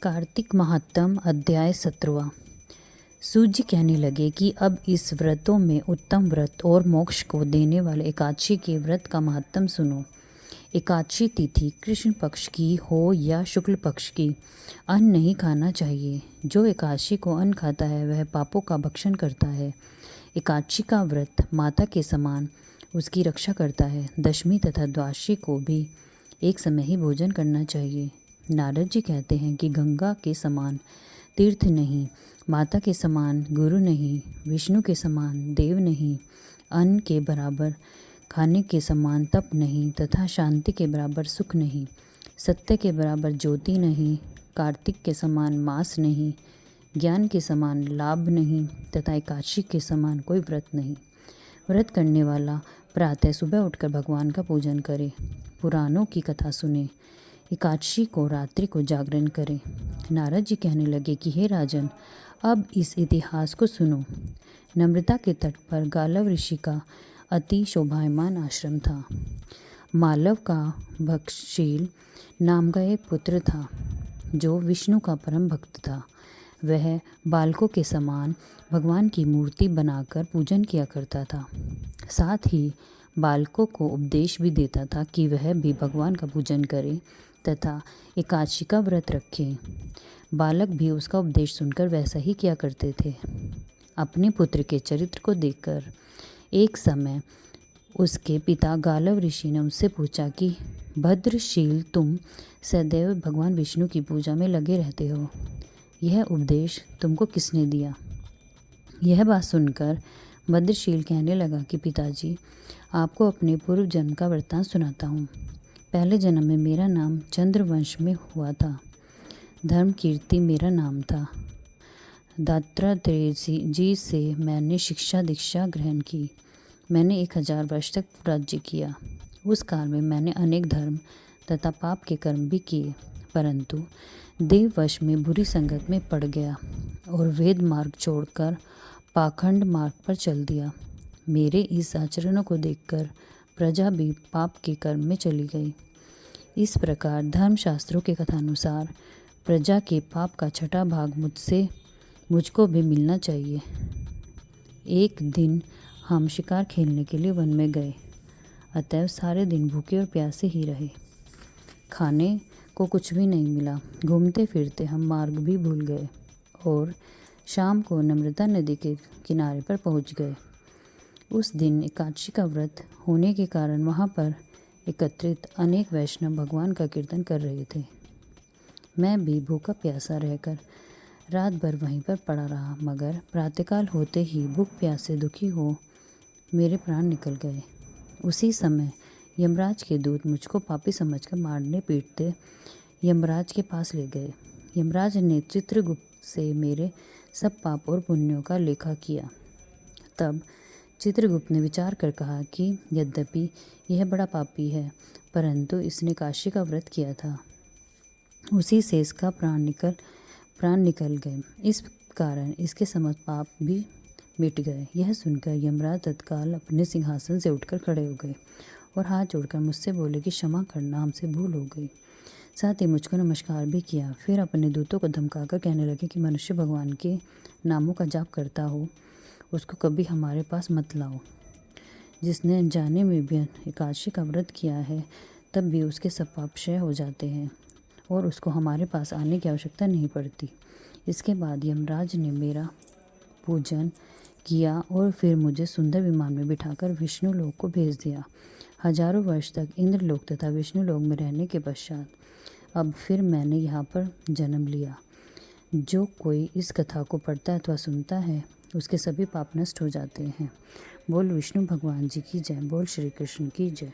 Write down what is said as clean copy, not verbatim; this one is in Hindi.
कार्तिक महात्म अध्याय 17। सूर्य कहने लगे कि अब इस व्रतों में उत्तम व्रत और मोक्ष को देने वाले एकादशी के व्रत का महात्म सुनो। एकादशी तिथि कृष्ण पक्ष की हो या शुक्ल पक्ष की, अन्न नहीं खाना चाहिए। जो एकादशी को अन्न खाता है वह पापों का भक्षण करता है। एकादशी का व्रत माता के समान उसकी रक्षा करता है। दशमी तथा द्वादशी को भी एक समय ही भोजन करना चाहिए। नारद जी कहते हैं कि गंगा के समान तीर्थ नहीं, माता के समान गुरु नहीं, विष्णु के समान देव नहीं, अन्न के बराबर खाने के समान तप नहीं तथा शांति के बराबर सुख नहीं, सत्य के बराबर ज्योति नहीं, कार्तिक के समान मास नहीं, ज्ञान के समान लाभ नहीं तथा एकादशी के समान कोई व्रत नहीं। व्रत करने वाला प्रातः सुबह उठकर भगवान का पूजन करे, पुराणों की कथा सुने, एकादशी को रात्रि को जागरण करें। नारद जी कहने लगे कि हे राजन, अब इस इतिहास को सुनो। नम्रता के तट पर गालव ऋषि का अति शोभायमान आश्रम था। मालव का भक्षशील नाम का एक पुत्र था जो विष्णु का परम भक्त था। वह बालकों के समान भगवान की मूर्ति बनाकर पूजन किया करता था। साथ ही बालकों को उपदेश भी देता था कि वह भी भगवान का पूजन करें तथा एकादशी का व्रत रखें। बालक भी उसका उपदेश सुनकर वैसा ही किया करते थे। अपने पुत्र के चरित्र को देखकर एक समय उसके पिता गालव ऋषि ने उससे पूछा कि भद्रशील, तुम सदैव भगवान विष्णु की पूजा में लगे रहते हो, यह उपदेश तुमको किसने दिया? यह बात सुनकर भद्रशील कहने लगा कि पिताजी, आपको अपने पूर्व जन्म का वृत्तांत सुनाता हूँ। पहले जन्म में मेरा नाम चंद्रवंश में हुआ था। धर्म कीर्ति मेरा नाम था। दत्तात्रेय जी से मैंने शिक्षा दीक्षा ग्रहण की। मैंने 1000 वर्ष तक राज्य किया। उस काल में मैंने अनेक धर्म तथा पाप के कर्म भी किए, परंतु देववश में बुरी संगत में पड़ गया और वेद मार्ग छोड़कर पाखंड मार्ग पर चल दिया। मेरे इस आचरणों को देखकर प्रजा भी पाप के कर्म में चली गई। इस प्रकार धर्मशास्त्रों के कथानुसार प्रजा के पाप का छठा भाग मुझको भी मिलना चाहिए। एक दिन हम शिकार खेलने के लिए वन में गए, अतएव सारे दिन भूखे और प्यासे ही रहे। खाने को कुछ भी नहीं मिला। घूमते फिरते हम मार्ग भी भूल गए और शाम को नम्रता नदी के किनारे पर पहुंच गए। उस दिन एकादशी का व्रत होने के कारण वहाँ पर एकत्रित अनेक वैष्णव भगवान का कीर्तन कर रहे थे। मैं भी भूखा प्यासा रहकर रात भर वहीं पर पड़ा रहा, मगर प्रातःकाल होते ही भूख प्यास से दुखी हो मेरे प्राण निकल गए। उसी समय यमराज के दूत मुझको पापी समझकर मारने पीटते यमराज के पास ले गए। यमराज ने चित्रगुप्त से मेरे सब पाप और पुण्यों का लेखा किया। तब चित्रगुप्त ने विचार कर कहा कि यद्यपि यह बड़ा पापी है, परंतु इसने काशी का व्रत किया था, उसी से इसका प्राण निकल गए। इस कारण इसके समस्त पाप भी मिट गए। यह सुनकर यमराज तत्काल अपने सिंहासन से उठकर खड़े हो गए और हाथ जोड़कर मुझसे बोले कि क्षमा करना, हमसे भूल हो गई। साथ ही मुझको नमस्कार भी किया। फिर अपने दूतों को धमकाकर कहने लगे कि मनुष्य भगवान के नामों का जाप करता हो, उसको कभी हमारे पास मत लाओ। जिसने अनजाने में भी एकादशी का व्रत किया है, तब भी उसके सब पाप क्षय हो जाते हैं और उसको हमारे पास आने की आवश्यकता नहीं पड़ती। इसके बाद यमराज ने मेरा पूजन किया और फिर मुझे सुंदर विमान में बिठाकर विष्णु लोक को भेज दिया। हजारों वर्ष तक इंद्रलोक तथा विष्णु लोक में रहने के पश्चात अब फिर मैंने यहाँ पर जन्म लिया। जो कोई इस कथा को पढ़ता अथवा सुनता है, उसके सभी पाप नष्ट हो जाते हैं। बोल विष्णु भगवान जी की जय। बोल श्री कृष्ण की जय।